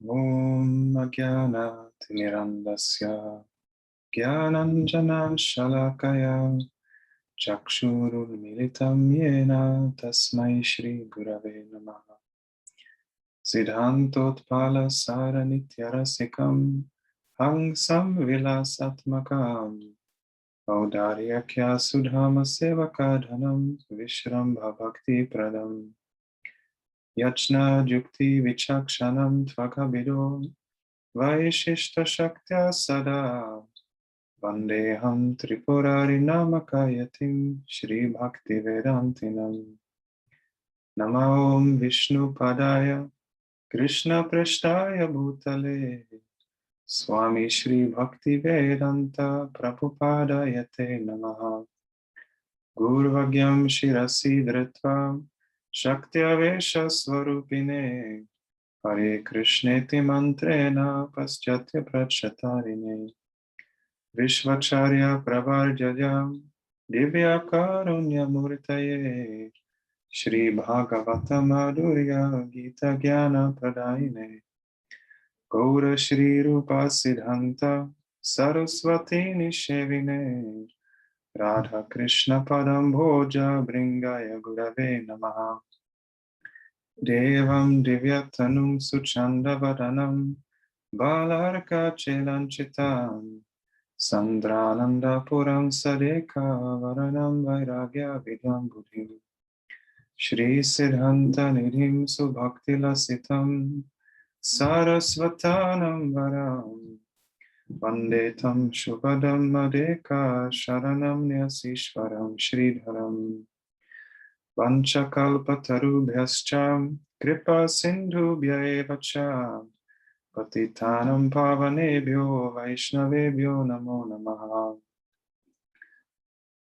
Om Ajnana Timirandasya Gyananjana Shalakaya Chakshurul Militam Yena Tasmai Shri Gurave Namaha Siddhantotpala Saranityarasikam Hangsam Vilasatmakam Audaryakya Sudhama Sevakadhanam Vishrambha Bhakti Pradam Yachna Jukti Vichakshanam Tvakabido Vaishishta Shaktya Sada Vandeham Tripurari Namakayatim Shri Bhakti Vedantinam Nama Om Vishnu Padaya Krishna Prashtaya Bhutale Swami Shri Bhakti Vedanta Prabhupadayate Namaha Gurvagyam Shirasi Dhritva Shaktya Swarupine Hare Krishneti Mantrena Paschatya Prachatarine Vishvacharya Pravarjayam Divya Karunya Murtaye Shri Bhagavata Madhurya Gita Jnana Pradaine Gaura Shri Rupa Siddhanta Saraswati Nishevine Radha Krishna Padam Bhoja Bringaya Gurave Namaha Devam Divyatanum Suchandavadanam Balarka Chelanchitam Sandrananda Puram Sadeka Varanam Vairagya Vidam Buddhim Shri Siddhanta Nidhim Subhakti Lasitam Sarasvatanam Varam Vandetam Shubhadam Madeka Sharanam Nyasishwaram Shridharam Vanchakalpatarubhyascha Kripa Sindhubhya eva cha Patitanam Pavanebhyo Vaishnavebhyo Namo Namaha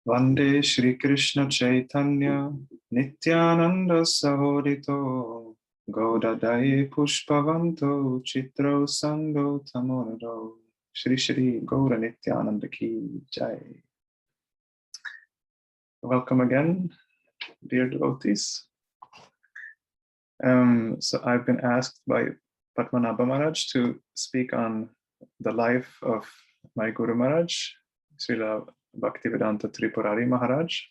Vande Shri Krishna Chaitanya Nityananda Sahodito Gaudadaye Pushpavanto Chitro Sando Tamorado Shri Shri Gaura Nityananda Ki Jai. Welcome again, dear devotees. So I've been asked by Padmanabha Maharaj to speak on the life of my Guru Maharaj, Srila Bhaktivedanta Tripurari Maharaj.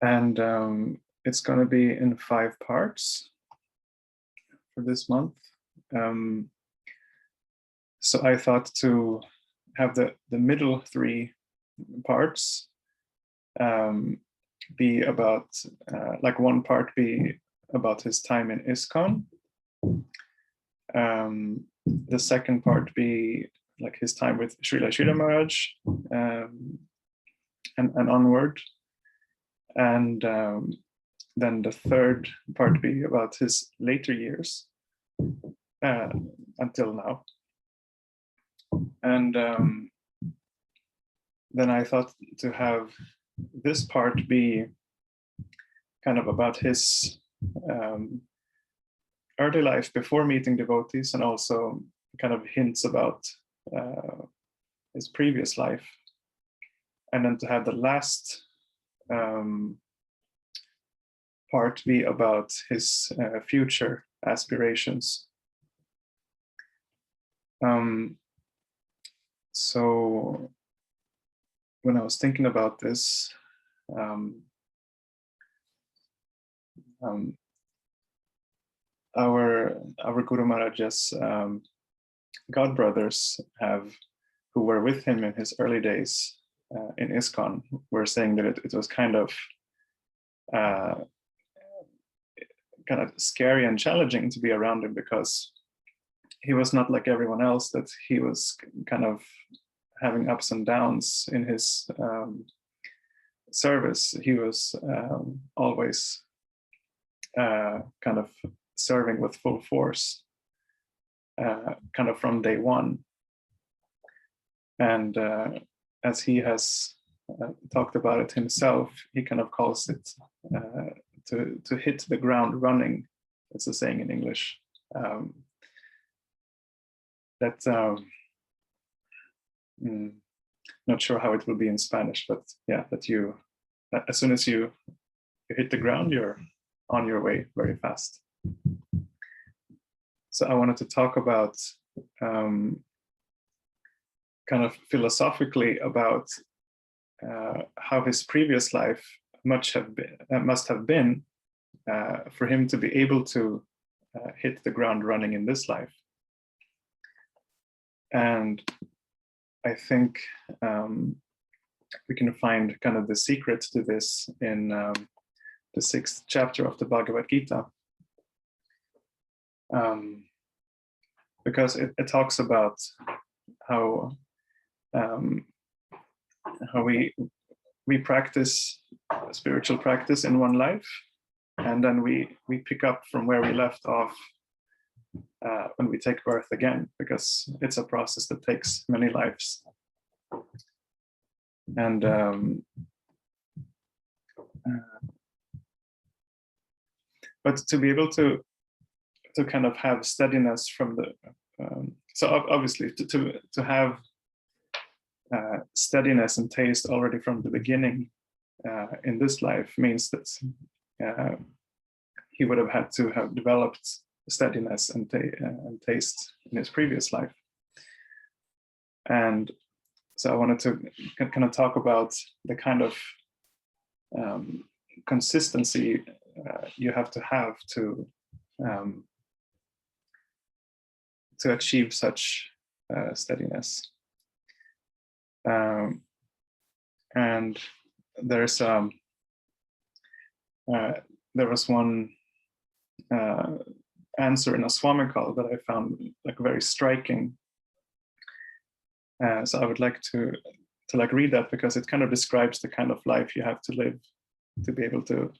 And it's going to be in 5 parts for this month. So I thought to have the middle 3 parts be about, like one part be about his time in ISKCON. The second part be like his time with Srila Srila Maharaj and onward. And then the third part be about his later years until now. And then I thought to have this part be kind of about his early life before meeting devotees, and also kind of hints about his previous life. And then to have the last part be about his future aspirations. So when I was thinking about this, our Guru Maharaj's god brothers who were with him in his early days in ISKCON were saying that it was kind of scary and challenging to be around him, because he was not like everyone else, that he was kind of having ups and downs in his service. He was always kind of serving with full force, kind of from day one. And as he has talked about it himself, he kind of calls it to hit the ground running. It's a saying in English. Not sure how it will be in Spanish, but yeah, that as soon as you hit the ground, you're on your way very fast. So I wanted to talk about kind of philosophically about how his previous life must have been for him to be able to hit the ground running in this life. And I think we can find kind of the secret to this in the 6th chapter of the Bhagavad Gita, because it talks about how we practice spiritual practice in one life, and then we pick up from where we left off when we take birth again, because it's a process that takes many lives. And but to be able to kind of have steadiness from the so obviously to have steadiness and taste already from the beginning in this life means that he would have had to have developed steadiness and taste in his previous life. And so I wanted to kind of talk about the kind of consistency you have to achieve such steadiness. And there's there was one answer in a Swami call that I found like very striking. So I would like to like read that, because it kind of describes the kind of life you have to live to be able to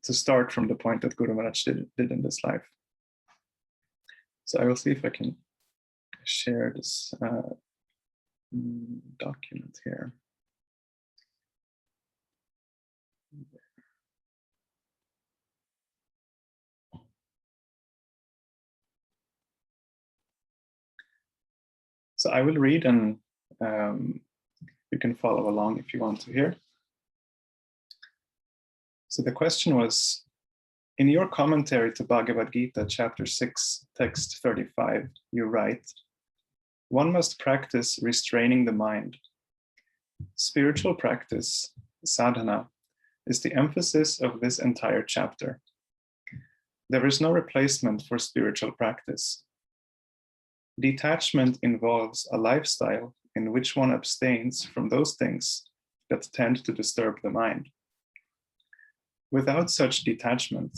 start from the point that Guru Maharaj did in this life. So I will see if I can share this document here. So I will read, and you can follow along if you want to hear. So the question was, in your commentary to Bhagavad Gita, chapter 6, text 35, you write, one must practice restraining the mind. Spiritual practice, sadhana, is the emphasis of this entire chapter. There is no replacement for spiritual practice. Detachment involves a lifestyle in which one abstains from those things that tend to disturb the mind. Without such detachment,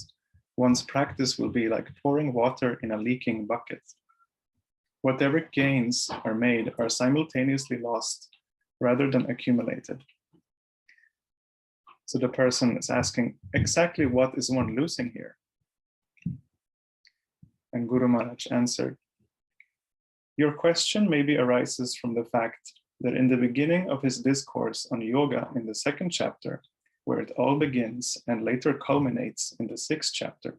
one's practice will be like pouring water in a leaking bucket. Whatever gains are made are simultaneously lost rather than accumulated. So the person is asking, exactly what is one losing here? And Guru Maharaj answered, your question maybe arises from the fact that in the beginning of his discourse on yoga in the 2nd chapter, where it all begins and later culminates in the 6th chapter,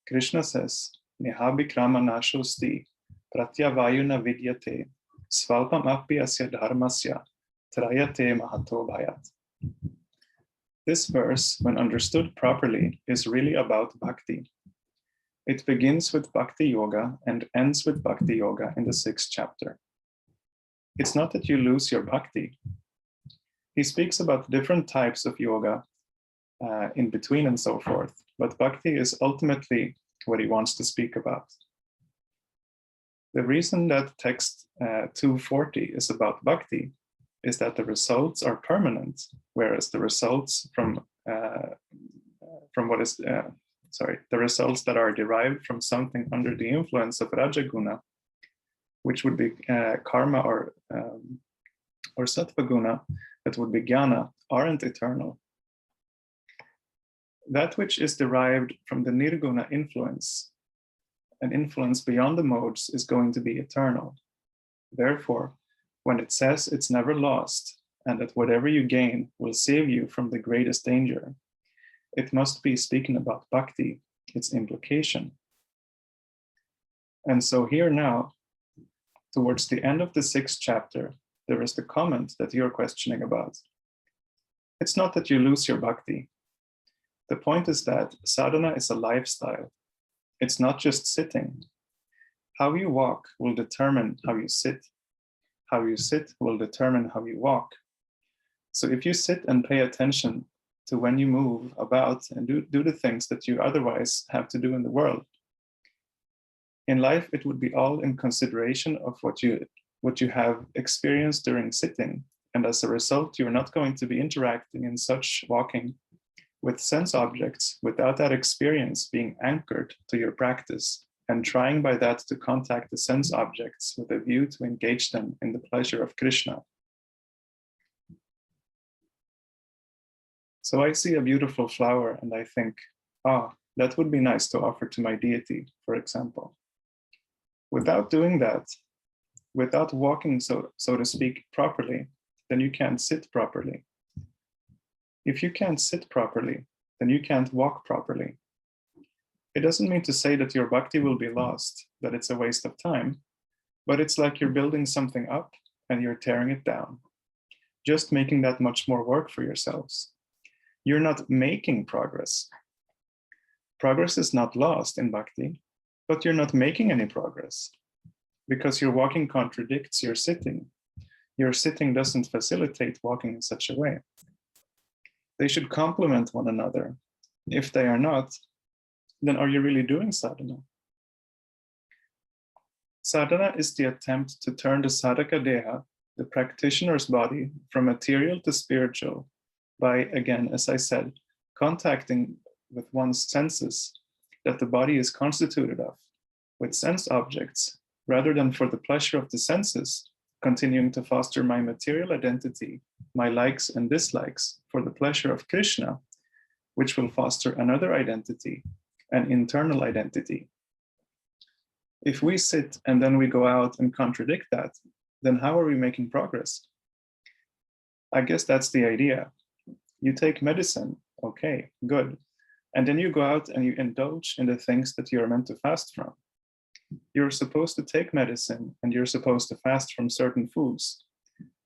Krishna says, Nihabikrama nashosti pratyavayuna vidyate svalpam api asya dharmasya trayate mahato bhayat. This verse, when understood properly, is really about bhakti. It begins with bhakti yoga and ends with bhakti yoga in the 6th chapter. It's not that you lose your bhakti. He speaks about different types of yoga in between and so forth, but bhakti is ultimately what he wants to speak about. The reason that text 240 is about bhakti is that the results are permanent, whereas the results from what is the results that are derived from something under the influence of Rajaguna, which would be karma or Sattva guna, that would be jnana, aren't eternal. That which is derived from the nirguna influence, an influence beyond the modes, is going to be eternal. Therefore, when it says it's never lost, and that whatever you gain will save you from the greatest danger, it must be speaking about bhakti, its implication. And so here now, towards the end of the 6th chapter, there is the comment that you're questioning about. It's not that you lose your bhakti. The point is that sadhana is a lifestyle. It's not just sitting. How you walk will determine how you sit. How you sit will determine how you walk. So if you sit and pay attention to when you move about and do the things that you otherwise have to do in the world, in life, it would be all in consideration of what you have experienced during sitting. And as a result, you're not going to be interacting in such walking with sense objects without that experience being anchored to your practice and trying by that to contact the sense objects with a view to engage them in the pleasure of Krishna. So I see a beautiful flower and I think, that would be nice to offer to my deity, for example. Without doing that, without walking, so to speak, properly, then you can't sit properly. If you can't sit properly, then you can't walk properly. It doesn't mean to say that your bhakti will be lost, that it's a waste of time, but it's like you're building something up and you're tearing it down, just making that much more work for yourselves. You're not making progress. Progress is not lost in bhakti, but you're not making any progress because your walking contradicts your sitting. Your sitting doesn't facilitate walking in such a way. They should complement one another. If they are not, then are you really doing sadhana? Sadhana is the attempt to turn the sadhaka deha, the practitioner's body, from material to spiritual by, again, as I said, contacting with one's senses that the body is constituted of, with sense objects, rather than for the pleasure of the senses, continuing to foster my material identity, my likes and dislikes, for the pleasure of Krishna, which will foster another identity, an internal identity. If we sit and then we go out and contradict that, then how are we making progress? I guess that's the idea. You take medicine, okay, good. And then you go out and you indulge in the things that you're meant to fast from. You're supposed to take medicine and you're supposed to fast from certain foods,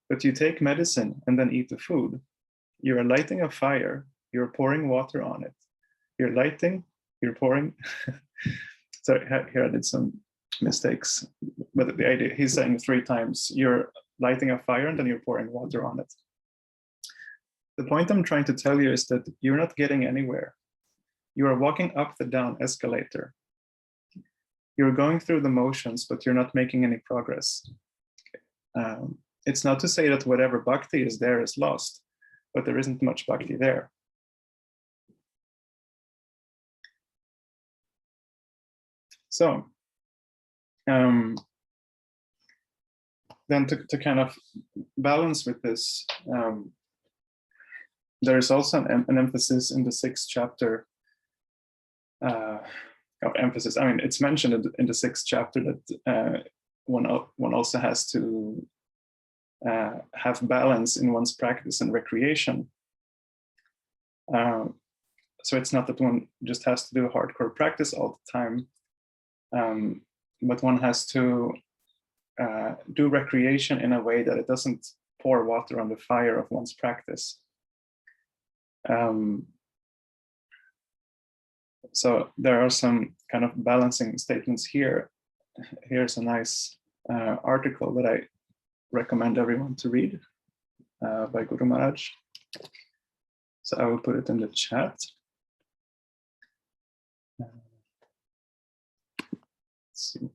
but you take medicine and then eat the food. You're lighting a fire, you're pouring water on it. You're lighting, you're pouring. Sorry, here I did some mistakes, but the idea, he's saying 3 times, you're lighting a fire and then you're pouring water on it. The point I'm trying to tell you is that you're not getting anywhere. You are walking up the down escalator. You're going through the motions, but you're not making any progress. It's not to say that whatever bhakti is there is lost, but there isn't much bhakti there. So, then to kind of balance with this, there is also an emphasis in the 6th chapter of emphasis. I mean, it's mentioned in the 6th chapter that one also has to have balance in one's practice and recreation. So it's not that one just has to do hardcore practice all the time, but one has to do recreation in a way that it doesn't pour water on the fire of one's practice. So there are some kind of balancing statements here. Here's a nice article that I recommend everyone to read by Guru Maharaj. So I will put it in the chat. Let's see.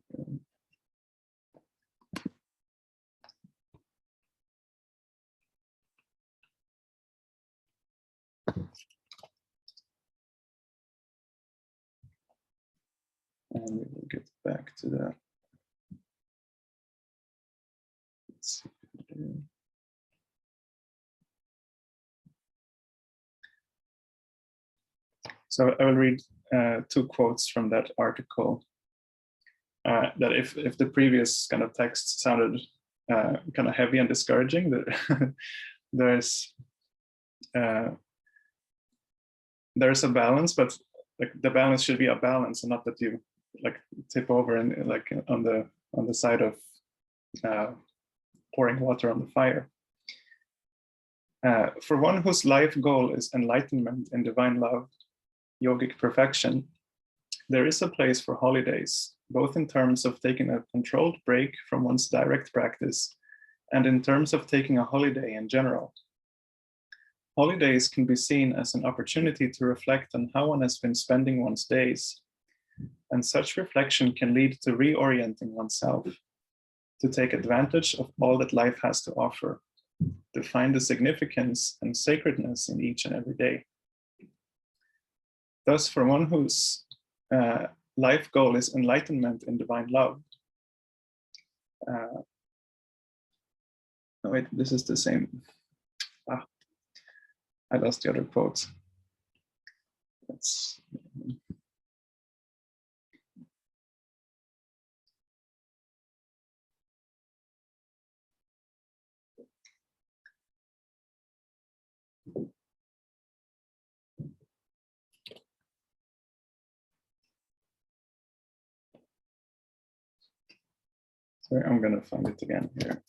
And we will get back to that. Let's see. So I will read 2 quotes from that article. That if the previous kind of text sounded kind of heavy and discouraging, there's a balance, but like the balance should be a balance and not that you like tip over and like on the side of pouring water on the fire. For one whose life goal is enlightenment in divine love, yogic perfection, there is a place for holidays, both in terms of taking a controlled break from one's direct practice and in terms of taking a holiday in general. Holidays can be seen as an opportunity to reflect on how one has been spending one's days, and such reflection can lead to reorienting oneself, to take advantage of all that life has to offer, to find the significance and sacredness in each and every day. Thus, for one whose life goal is enlightenment in divine love, oh wait, this is the same. I lost the other quote. Sorry, I'm going to find it again here.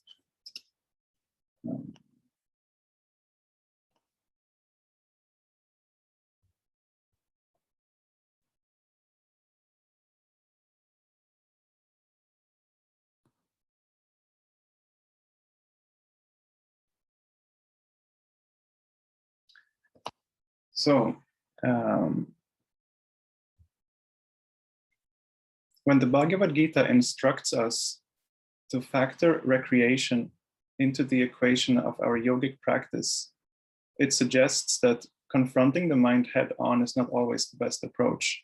So, when the Bhagavad Gita instructs us to factor recreation into the equation of our yogic practice, it suggests that confronting the mind head-on is not always the best approach.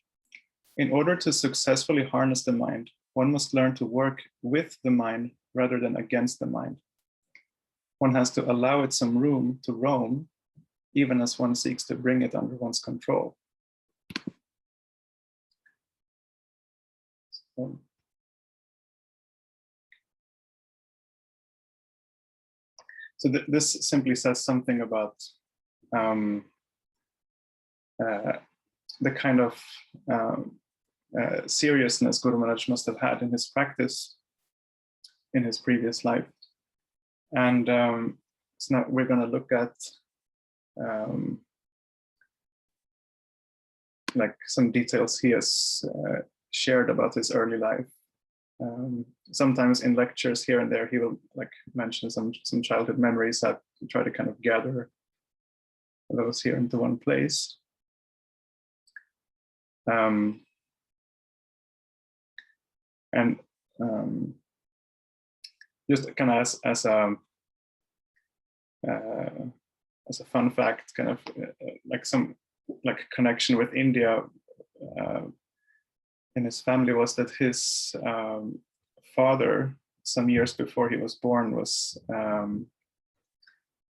In order to successfully harness the mind, one must learn to work with the mind rather than against the mind. One has to allow it some room to roam, even as one seeks to bring it under one's control. So this simply says something about the kind of seriousness Guru Maharaj must have had in his practice in his previous life. And so now we're going to look at like some details he has shared about his early life. Sometimes in lectures here and there, he will like mention some childhood memories that try to kind of gather those here into one place. Just kind of as a fun fact, kind of like some like connection with India in his family was that his father, some years before he was born, was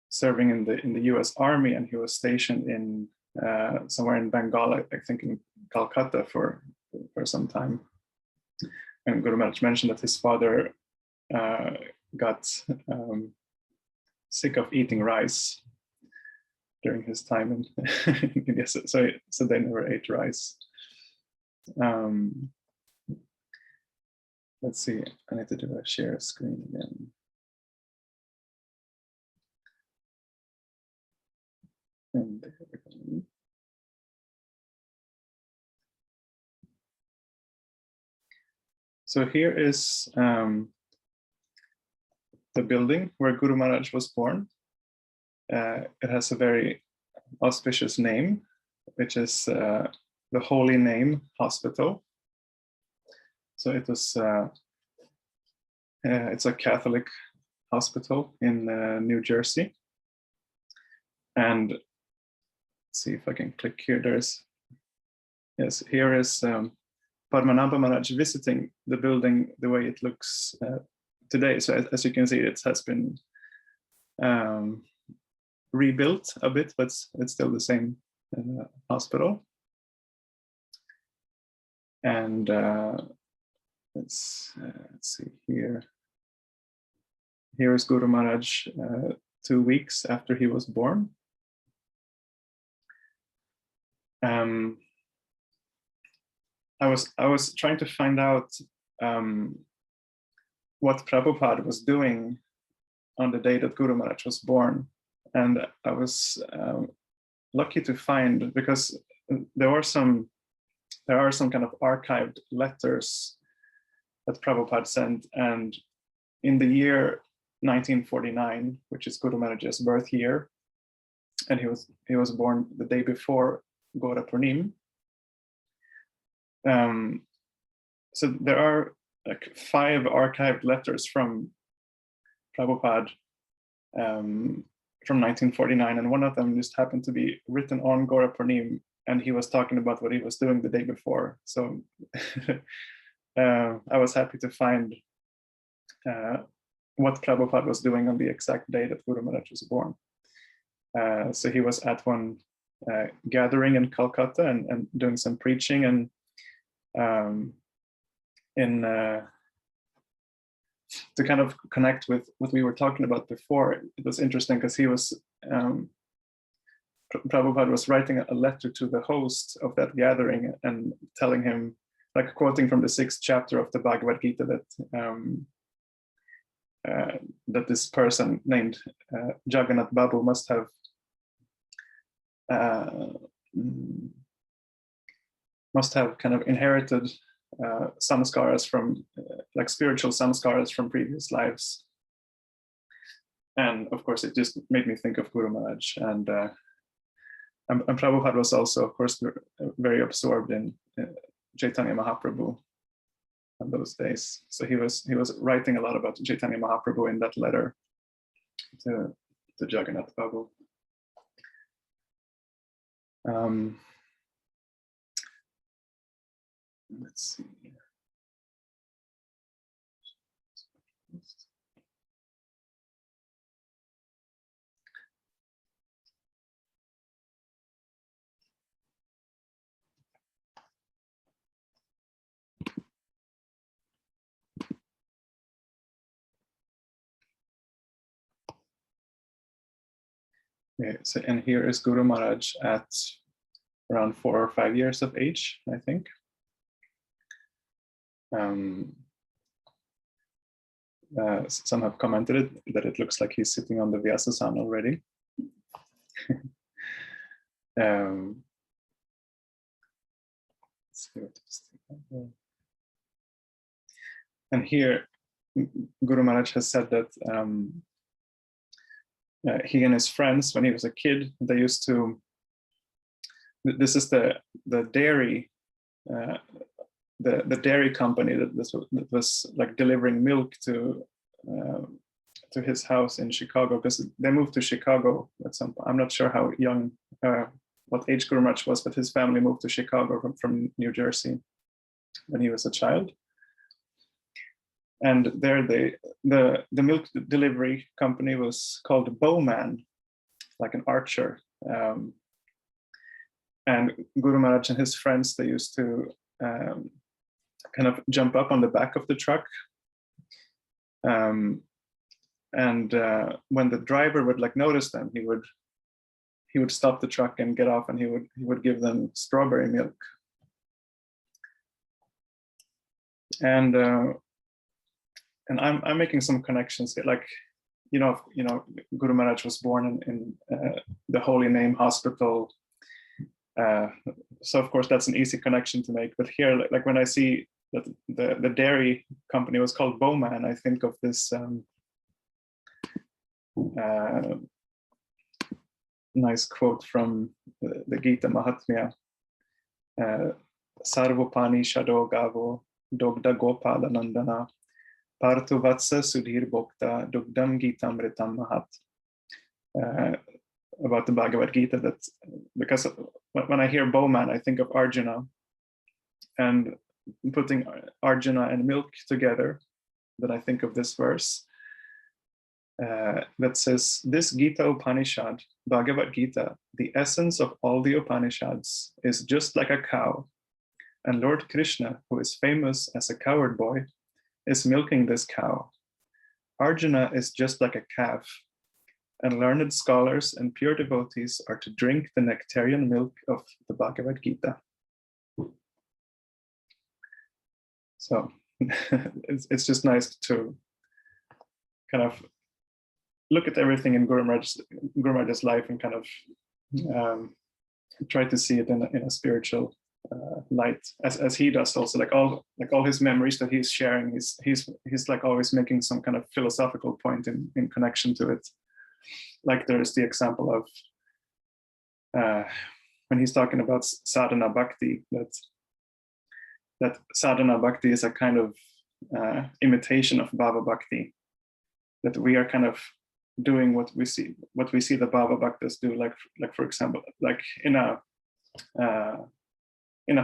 serving in the U.S. Army, and he was stationed in somewhere in Bengal, I think in Calcutta for some time. And Guru Maharaj mentioned that his father got sick of eating rice during his time in India, so they never ate rice. Let's see, I need to do a share screen again. And there we go. So here is the building where Guru Maharaj was born. It has a very auspicious name, which is the Holy Name Hospital. So it was it's a Catholic hospital in New Jersey. And let's see if I can click here. Yes, here is Padmanabha Maharaj visiting the building the way it looks today. So as you can see, it has been rebuilt a bit, but it's still the same hospital. And let's see here. Here is Guru Maharaj 2 weeks after he was born. I was trying to find out what Prabhupada was doing on the day that Guru Maharaj was born, and I was lucky to find, because there were some there are some kind of archived letters that Prabhupada sent, and in the year 1949, which is Guru Maharaj's birth year, and he was born the day before Gaura Purnima. So there are like 5 archived letters from Prabhupada from 1949, and one of them just happened to be written on Gaura Purnima, and he was talking about what he was doing the day before. So I was happy to find what Prabhupada was doing on the exact day that Guru Maharaj was born. So he was at one gathering in Calcutta and doing some preaching, and to kind of connect with what we were talking about before, it was interesting because he was Prabhupada was writing a letter to the host of that gathering and telling him, like quoting from the 6th chapter of the Bhagavad Gita, that this person named Jagannath Babu must have kind of inherited samskaras from like spiritual samskaras from previous lives. And of course, it just made me think of Guru Maharaj. And Prabhupada was also, of course, very absorbed in Chaitanya Mahaprabhu in those days. So he was writing a lot about Chaitanya Mahaprabhu in that letter to Jagannath Babu. Let's see. Okay, so and here is Guru Maharaj at around 4 or 5 years of age, I think. Some have commented that it looks like he's sitting on the Vyasasana already. Let's see what this thing. And here, Guru Maharaj has said that he and his friends, when he was a kid, they used to. This is the dairy. The dairy company that was like delivering milk to his house in Chicago, because they moved to Chicago at some point. I'm not sure how young, what age Guru Maharaj was, but his family moved to Chicago from New Jersey when he was a child. And there the milk delivery company was called Bowman, like an archer. And Guru Maharaj and his friends, they used to kind of jump up on the back of the truck. And when the driver would like notice them, he would stop the truck and get off, and he would give them strawberry milk. And I'm making some connections here, like you know Guru Maharaj was born in the Holy Name Hospital. So of course that's an easy connection to make. But here, like when I see that the dairy company was called Bowman, I think of this nice quote from the Gita Mahatmya. Sarvopani Shado Gavo Dogda Gopala Nandana Parthu Vatsa Sudhir Bhokta Dugdam Gitam Ritam Mahat. About the Bhagavad Gita, that because when I hear Bowman, I think of Arjuna, and putting Arjuna and milk together, that I think of this verse that says, this Gita Upanishad, Bhagavad Gita, the essence of all the Upanishads, is just like a cow, and Lord Krishna, who is famous as a coward boy, is milking this cow. Arjuna is just like a calf, and learned scholars and pure devotees are to drink the nectarian milk of the Bhagavad Gita. So it's just nice to kind of look at everything in Guru Maharaj's life and kind of try to see it in a spiritual light, as he does also, like all his memories that he's sharing, he's like always making some kind of philosophical point in connection to it. Like there's the example of when he's talking about sadhana bhakti, that sadhana bhakti is a kind of imitation of bhava bhakti, that we are kind of doing what we see the bhava bhaktas do, like for example, like in a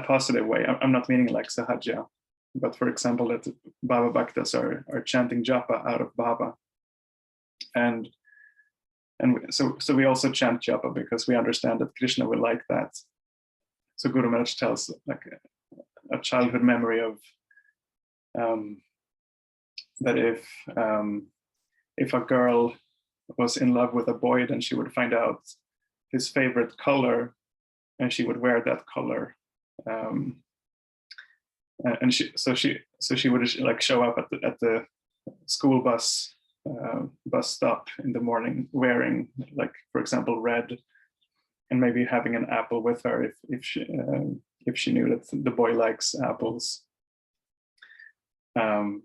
positive way. I'm not meaning like sahaja, but for example, that bhava bhaktas are chanting japa out of bhava, and so we also chant japa because we understand that Krishna will like that. So Guru Maharaj tells like a childhood memory of that if a girl was in love with a boy, then she would find out his favorite color and she would wear that color. And she would like show up at the school bus stop in the morning wearing, like, for example, red, and maybe having an apple with her if she knew that the boy likes apples. Guru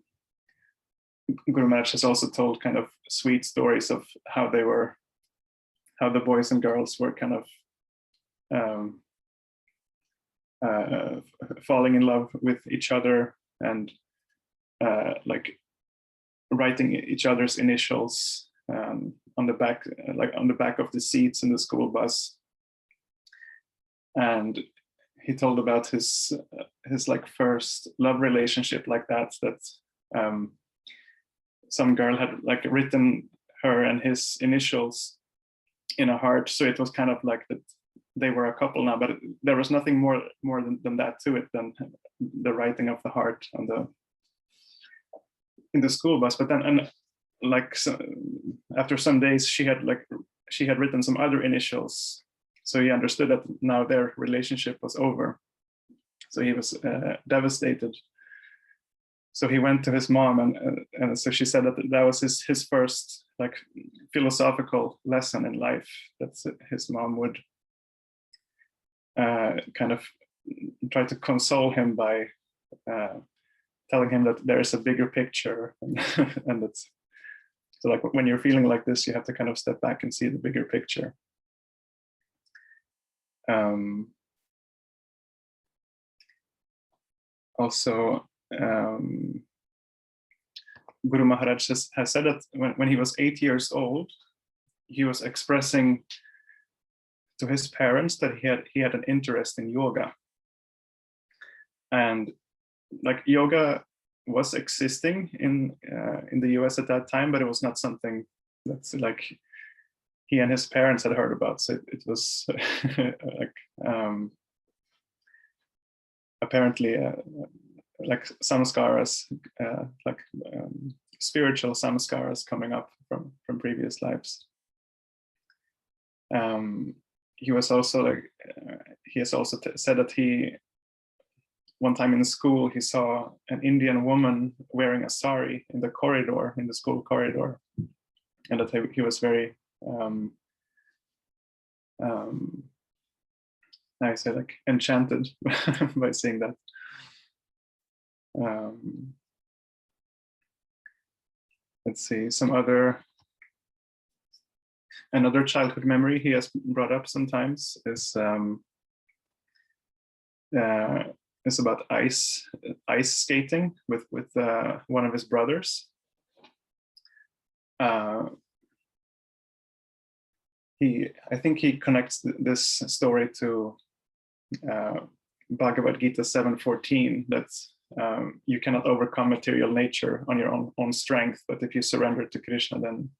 Maharaj has also told kind of sweet stories of how the boys and girls were kind of falling in love with each other, and like writing each other's initials on the back, like on the back of the seats in the school bus. And he told about his like first love relationship like that some girl had like written her and his initials in a heart, so it was kind of like that they were a couple now, but there was nothing more than that to it, than the writing of the heart in the school bus. But then, and like after some days, she had written some other initials, so he understood that now their relationship was over. So he was devastated. So he went to his mom, and so she said that was his first like philosophical lesson in life, that his mom would kind of try to console him by telling him that there is a bigger picture, and that's so like when you're feeling like this, you have to kind of step back and see the bigger picture. Also, Guru Maharaj has said that when he was 8 years old, he was expressing to his parents that he had an interest in yoga, and like yoga was existing in the US at that time, but it was not something that's like he and his parents had heard about. So it was like apparently like samskaras, like spiritual samskaras coming up from previous lives. He was also like he has also said that one time in school he saw an Indian woman wearing a sari in the school corridor, and that he was very I say like enchanted by seeing that. Let's see, another childhood memory he has brought up sometimes is about ice skating with one of his brothers. I think he connects this story to Bhagavad Gita 7:14, that you cannot overcome material nature on your own strength, but if you surrender to Krishna, then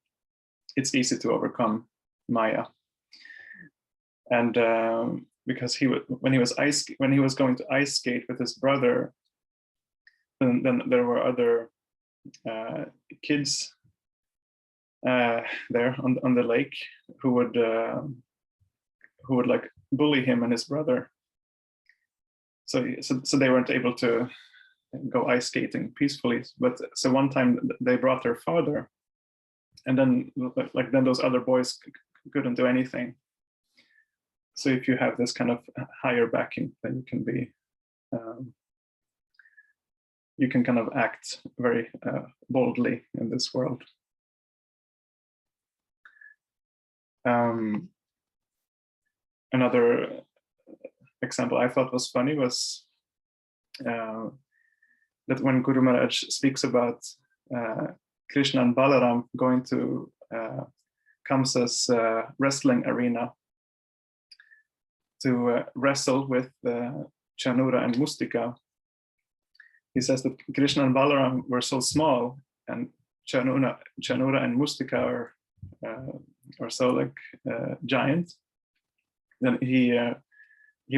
it's easy to overcome Maya. And because when he was going to ice skate with his brother, then there were other kids there on the lake who would like bully him and his brother. So they weren't able to go ice skating peacefully. But so one time they brought their father, and then those other boys couldn't do anything. So if you have this kind of higher backing, then you can kind of act very boldly in this world. Another example I thought was funny was that when Guru Maharaj speaks about Krishna and Balaram going to Kamsa's wrestling arena to wrestle with Chanura and Mustika, he says that Krishna and Balaram were so small, and Chanura and Mustika are so like giant. Then he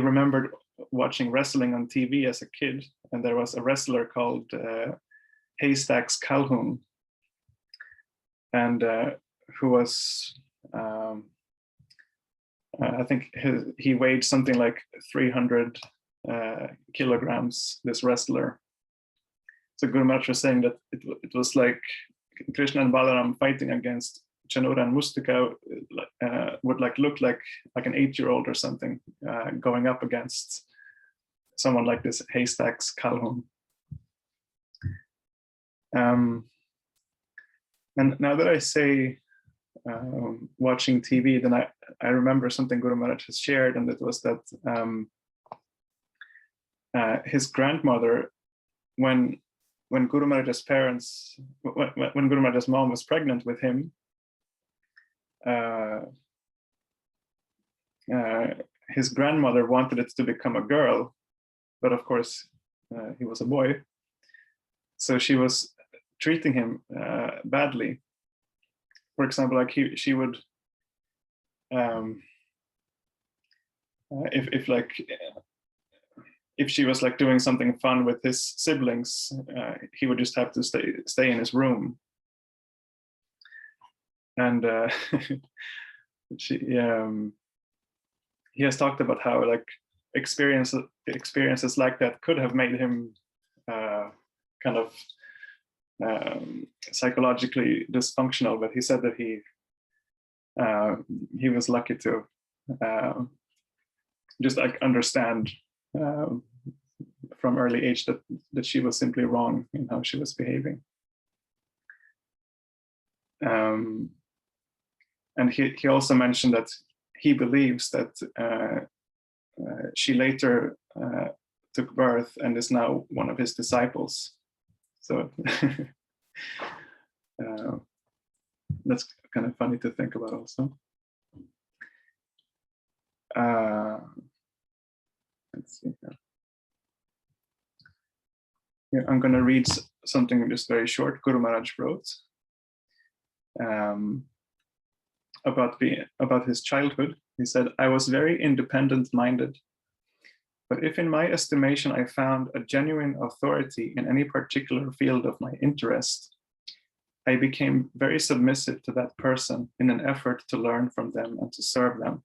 remembered watching wrestling on TV as a kid, and there was a wrestler called Haystack's Calhoun, and who was I think he weighed something like 300 kilograms, this wrestler. So Guru Maharaj was saying that it was like Krishna and Balaram fighting against Chanura and Mustika would like look like an 8-year-old or something going up against someone like this Haystack's Calhoun. And now that I say watching TV, then I remember something Guru Maharaj has shared, and it was that his grandmother, when Guru Maharaj's parents, when Guru Maharaj's mom was pregnant with him, his grandmother wanted it to become a girl, but of course he was a boy. So she was treating him badly. For example, like she would, if she was like doing something fun with his siblings, he would just have to stay in his room. And he has talked about how like experiences like that could have made him kind of psychologically dysfunctional, but he said that he was lucky to just like understand from early age that she was simply wrong in how she was behaving. And he also mentioned that he believes that she later took birth and is now one of his disciples. So that's kind of funny to think about also. Let's see here. Yeah, I'm going to read something just very short Guru Maharaj wrote about his childhood. He said, "I was very independent-minded, but if in my estimation I found a genuine authority in any particular field of my interest, I became very submissive to that person in an effort to learn from them and to serve them.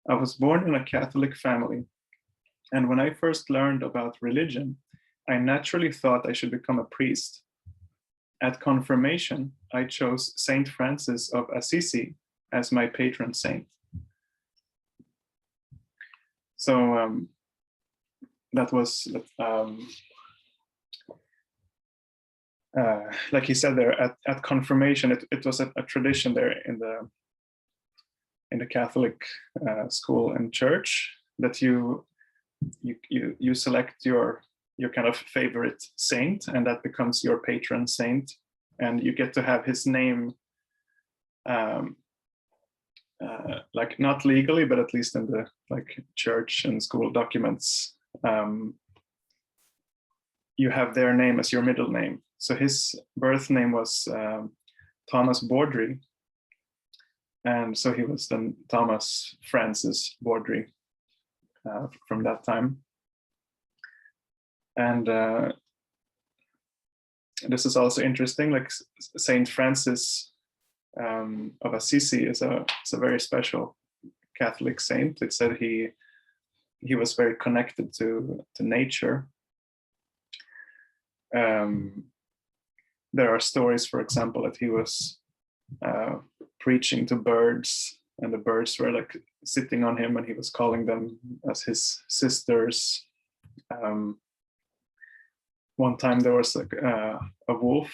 I was born in a Catholic family, and when I first learned about religion, I naturally thought I should become a priest. At confirmation, I chose Saint Francis of Assisi as my patron saint." So that was, like he said there, at confirmation, it was a tradition there in the Catholic school and church that you select your kind of favorite saint, and that becomes your patron saint, and you get to have his name, like not legally, but at least in the like church and school documents, you have their name as your middle name. So his birth name was Thomas Bordry, and so he was then Thomas Francis Bordry from that time. And this is also interesting, like Saint Francis of Assisi is a very special Catholic saint. It said he was very connected to nature. There are stories, for example, that he was preaching to birds and the birds were like sitting on him, and he was calling them as his sisters. One time there was like a wolf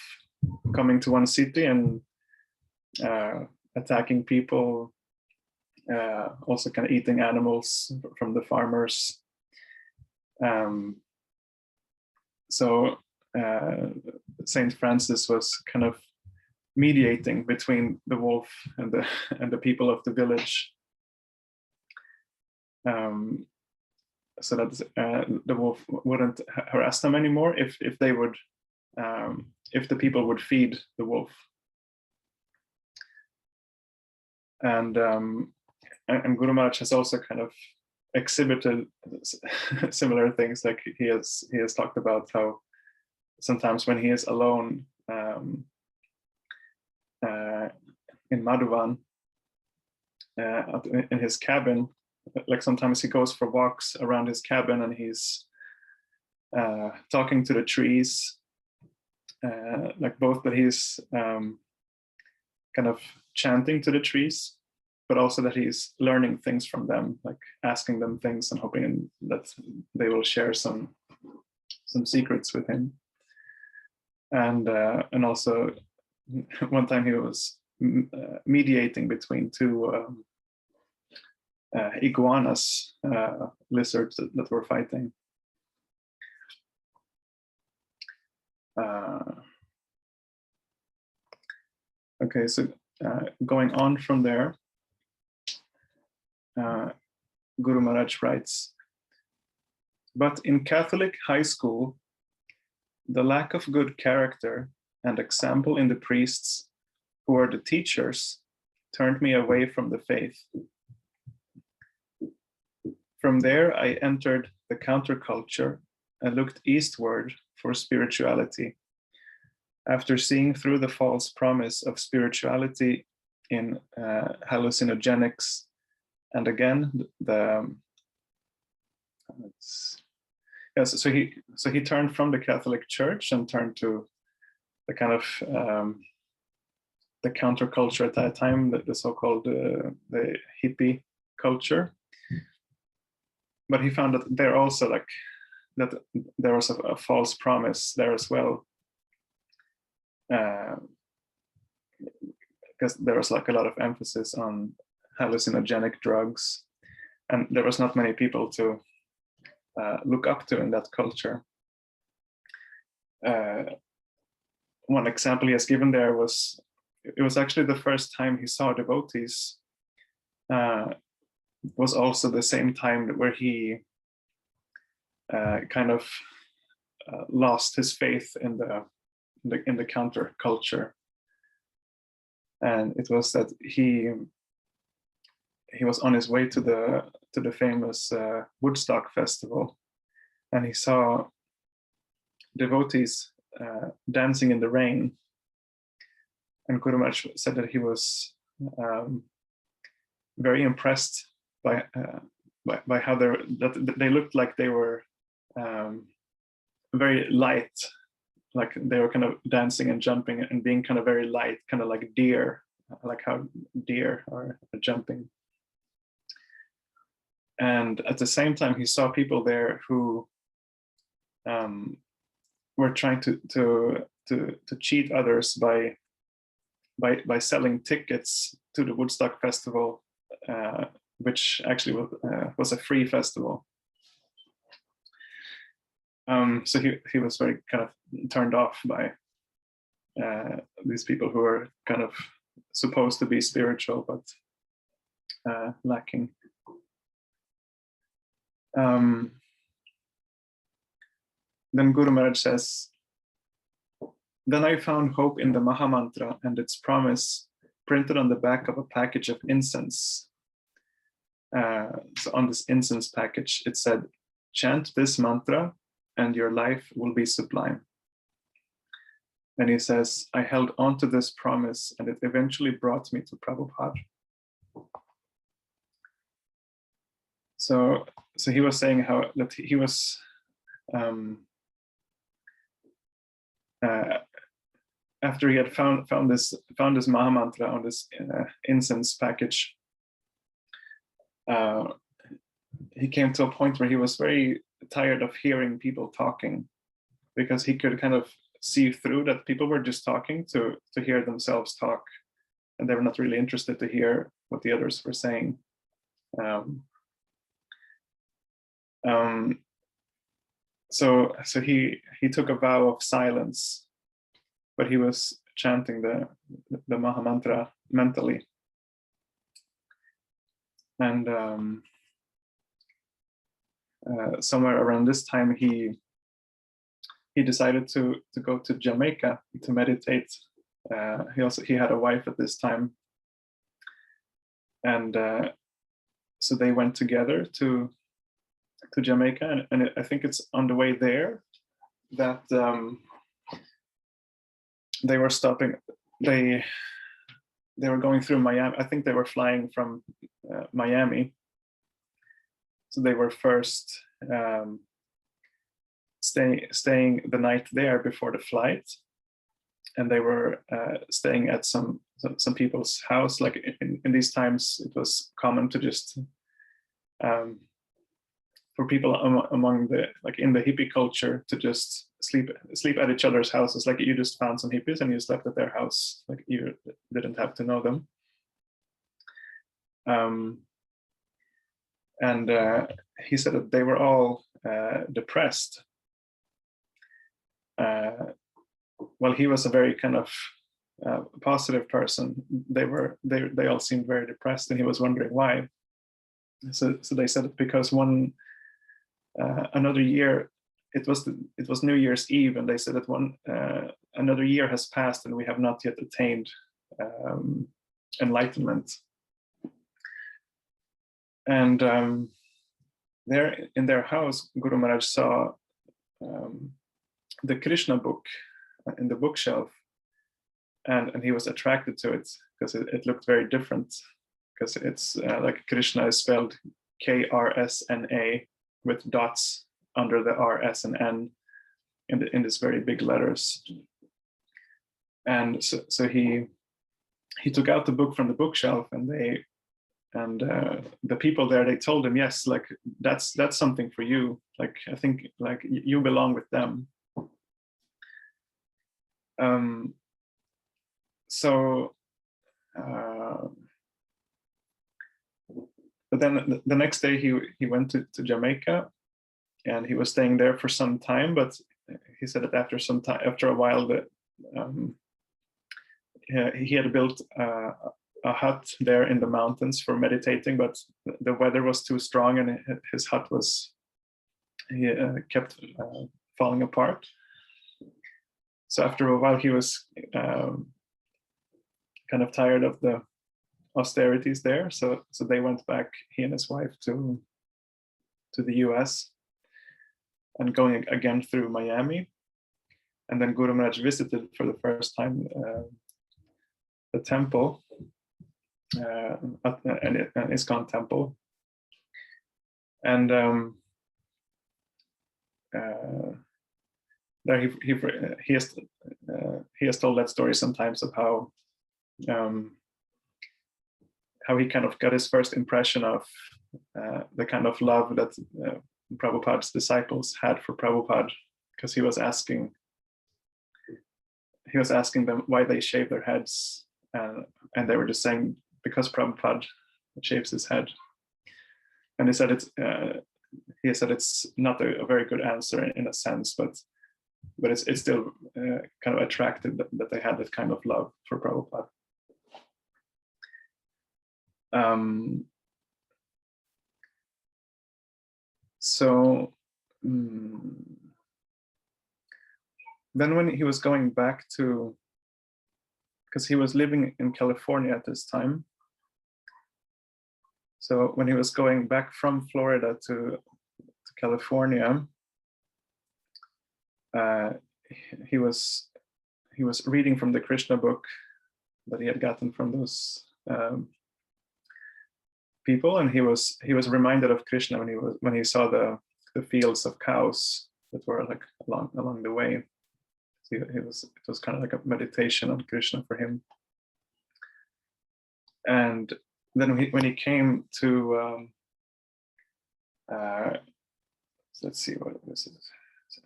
coming to one city and attacking people, also kind of eating animals from the farmers. So Saint Francis was kind of mediating between the wolf and the people of the village, so that the wolf wouldn't harass them anymore if they would, if the people would feed the wolf. And Guru Maharaj has also kind of exhibited similar things. Like he has talked about how sometimes when he is alone in Madhuvan, in his cabin, like sometimes he goes for walks around his cabin and he's talking to the trees, like both that he's kind of chanting to the trees, but also that he's learning things from them, like asking them things and hoping that they will share some secrets with him. And also one time he was mediating between two iguanas, lizards that were fighting. Okay, so going on from there, Guru Maharaj writes, but in Catholic high school, the lack of good character and example in the priests who are the teachers turned me away from the faith. From there, I entered the counterculture and looked eastward for spirituality. After seeing through the false promise of spirituality in hallucinogenics, and again so he turned from the Catholic Church and turned to the kind of the counterculture at that time, the so-called the hippie culture. But he found that there also like that there was a false promise there as well, because there was like a lot of emphasis on hallucinogenic drugs, and there was not many people to look up to in that culture. One example he has given there was, it was actually the first time he saw devotees, was also the same time where he kind of lost his faith in the counterculture. And it was that he was on his way to the famous Woodstock festival, and he saw devotees dancing in the rain. And Guru Maharaj said that he was very impressed by how they looked like they were very light, like they were kind of dancing and jumping and being kind of very light, kind of like deer, like how deer are jumping. And at the same time, he saw people there who were trying to cheat others by selling tickets to the Woodstock festival, which actually was a free festival. So he was very kind of turned off by these people who were kind of supposed to be spiritual but lacking. Then Guru Maharaj says, then I found hope in the Mahamantra and its promise printed on the back of a package of incense. So on this incense package, it said, chant this mantra and your life will be sublime. And he says, I held on to this promise and it eventually brought me to Prabhupada. So he was saying how that he was after he had found this Mahamantra on this incense package, he came to a point where he was very tired of hearing people talking, because he could kind of see through that people were just talking to hear themselves talk, and they were not really interested to hear what the others were saying. So he took a vow of silence, but he was chanting the Maha Mantra mentally. And somewhere around this time, he decided to go to Jamaica to meditate. He had a wife at this time, and so they went together to Jamaica, and I think it's on the way there that they were stopping. They were going through Miami. I think they were flying from Miami. So they were first staying the night there before the flight, and they were staying at some people's house. Like in these times, it was common to just for people among the, like in the hippie culture, to just sleep at each other's houses. Like you just found some hippies and you slept at their house. Like you didn't have to know them. And he said that they were all depressed. Well, he was a very kind of positive person. They all seemed very depressed, and he was wondering why. So they said it because another year, it was New Year's Eve, and they said that another year has passed and we have not yet attained enlightenment. And there in their house, Guru Maharaj saw the Krishna book in the bookshelf, and he was attracted to it because it looked very different, because it's like Krishna is spelled K-R-S-N-A with dots under the R, S, and N in these very big letters. And so he took out the book from the bookshelf, and the people there, they told him, yes, like that's something for you. Like I think like you belong with them. But then the next day he went to Jamaica, and he was staying there for some time. But he said that after a while, that he had built a hut there in the mountains for meditating, but the weather was too strong, and his hut kept falling apart. So after a while, he was kind of tired of the austerities there. So they went back, he and his wife, to the US, and going again through Miami. And then Guru Maharaj visited for the first time the temple, an ISKCON temple. And there he has told that story sometimes of how he kind of got his first impression of the kind of love that Prabhupada's disciples had for Prabhupada, because he was asking them why they shave their heads, and they were just saying because Prabhupada shaves his head. And he said it's not a very good answer in a sense, but it's still kind of attractive that they had that kind of love for Prabhupada. Then when he was going back to, because he was living in California at this time, so when he was going back from Florida to California, he was reading from the Krishna book that he had gotten from those people, and he was reminded of Krishna when he saw the fields of cows that were like along the way. So it was kind of like a meditation on Krishna for him. And then when he came to, let's see what this is.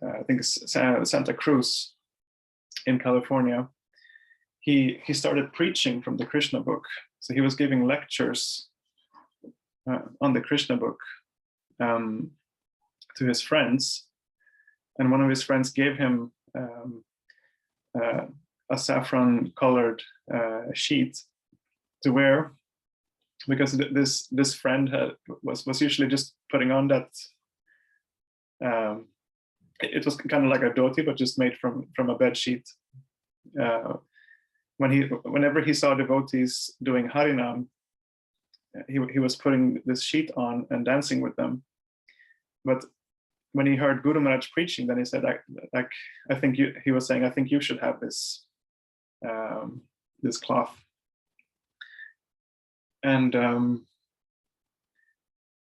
I think it's Santa Cruz in California. He started preaching from the Krishna book. So he was giving lectures on the Krishna book to his friends, and one of his friends gave him a saffron-colored sheet to wear, because this friend was usually just putting on that. It was kind of like a dhoti, but just made from a bed sheet. Whenever he saw devotees doing Harinam, he was putting this sheet on and dancing with them. But when he heard Guru Maharaj preaching, then he said, I think he was saying, I think you should have this this cloth. And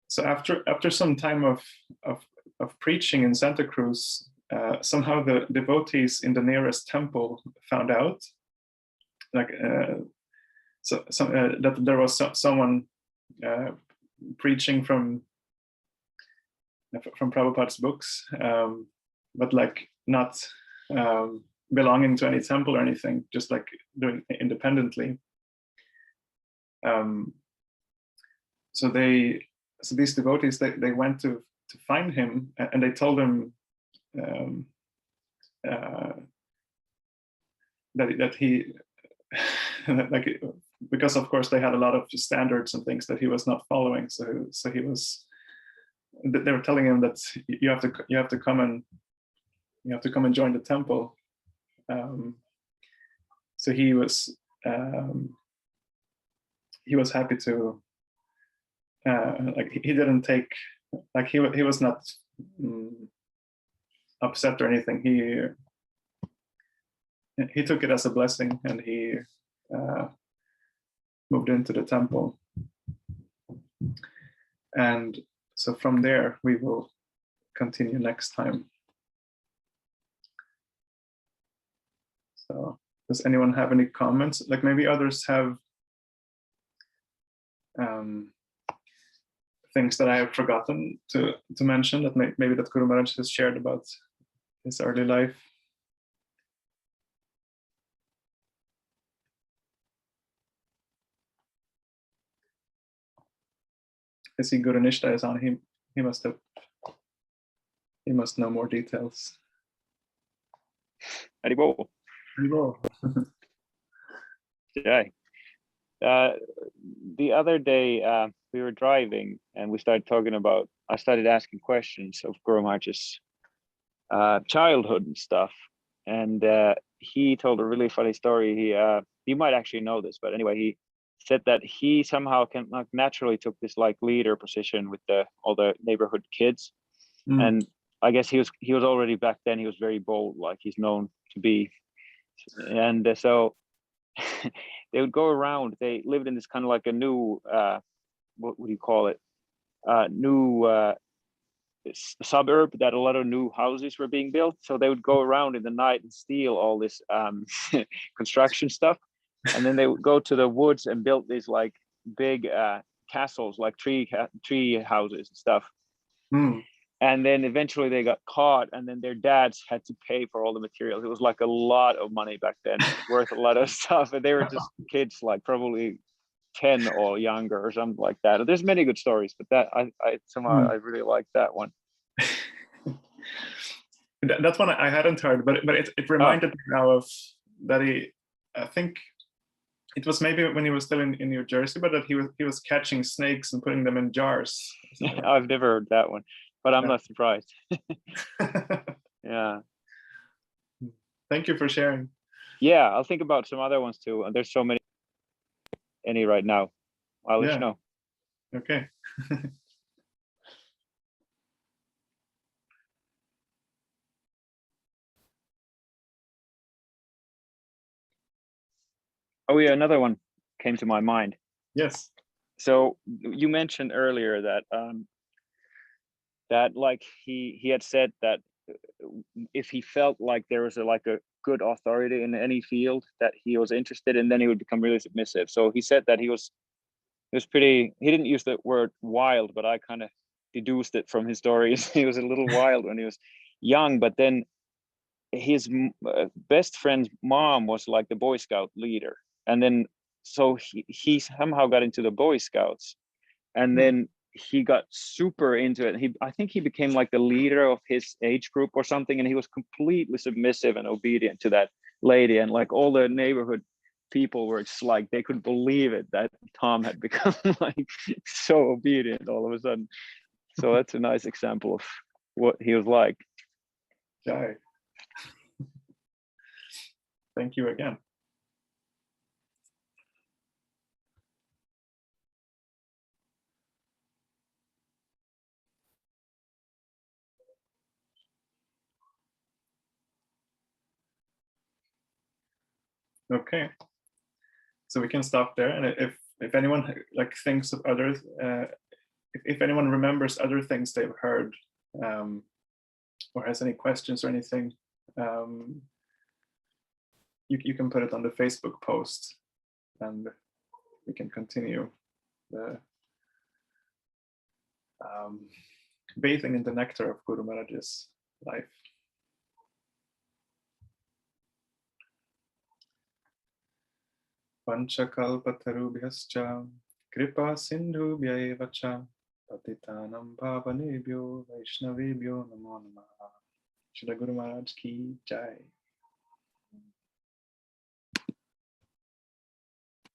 so after some time of preaching in Santa Cruz, somehow the devotees in the nearest temple found out, that there was someone preaching from Prabhupada's books, but like not belonging to any temple or anything, just like doing independently. So these devotees, they went to find him, and they told him that he like, because of course they had a lot of standards and things that he was not following. So he was. They were telling him that you have to come and join the temple. So he was happy to. Like he didn't take, like he was not upset or anything. He took it as a blessing, and he moved into the temple. And so from there we will continue next time. So does anyone have any comments? Like maybe others have things that I have forgotten to mention, that maybe that Guru Maharaj has shared about his early life. I see Guru Nishta is on. He must know more details. Haribol. Haribol. Yeah. The other day we were driving and we started talking about, I started asking questions of Guru Maharaj's childhood and stuff, and he told a really funny story. You might actually know this, but anyway, he said that he somehow naturally took this like leader position with all the neighborhood kids. And I guess he was already back then, he was very bold, like he's known to be. And so they would go around. They lived in this kind of like a new what would you call it, new suburb, that a lot of new houses were being built. So they would go around in the night and steal all this construction stuff, and then they would go to the woods and build these like big castles, like tree houses and stuff. And then eventually they got caught, and then their dads had to pay for all the materials. It was like a lot of money back then, worth a lot of stuff, and they were just kids, like probably 10 or younger or something like that. There's many good stories, but that I somehow I really like that one. That one I hadn't heard, but it reminded me now of that I think it was maybe when he was still in New Jersey, but that he was catching snakes and putting them in jars. I've never heard that one, but I'm not surprised. Yeah. Thank you for sharing. Yeah, I'll think about some other ones too. And there's so many right now. I'll let you know. Okay. Oh yeah, another one came to my mind. Yes. So you mentioned earlier that that like he had said that if he felt like there was a good authority in any field that he was interested in, then he would become really submissive. So he said that he was was pretty. He didn't use the word wild, but I kind of deduced it from his stories. He was a little wild when he was young, but then his best friend's mom was like the Boy Scout leader, and then so he somehow got into the Boy Scouts, and then he got super into it. I think he became like the leader of his age group or something, and he was completely submissive and obedient to that lady, and like all the neighborhood people were just like, they couldn't believe it that Tom had become like so obedient all of a sudden. So that's a nice example of what he was like. Jai. Thank you again. Okay, so we can stop there. And if anyone like thinks of others, if anyone remembers other things they've heard, or has any questions or anything, you can put it on the Facebook post, and we can continue the bathing in the nectar of Guru Maharaj's life. Panchakalpatarubhyascha kripa sindhubhya cha patitanam pavanebhyo vaishnavebhyo namo namaha. Shri Guru Maharaj ki jai.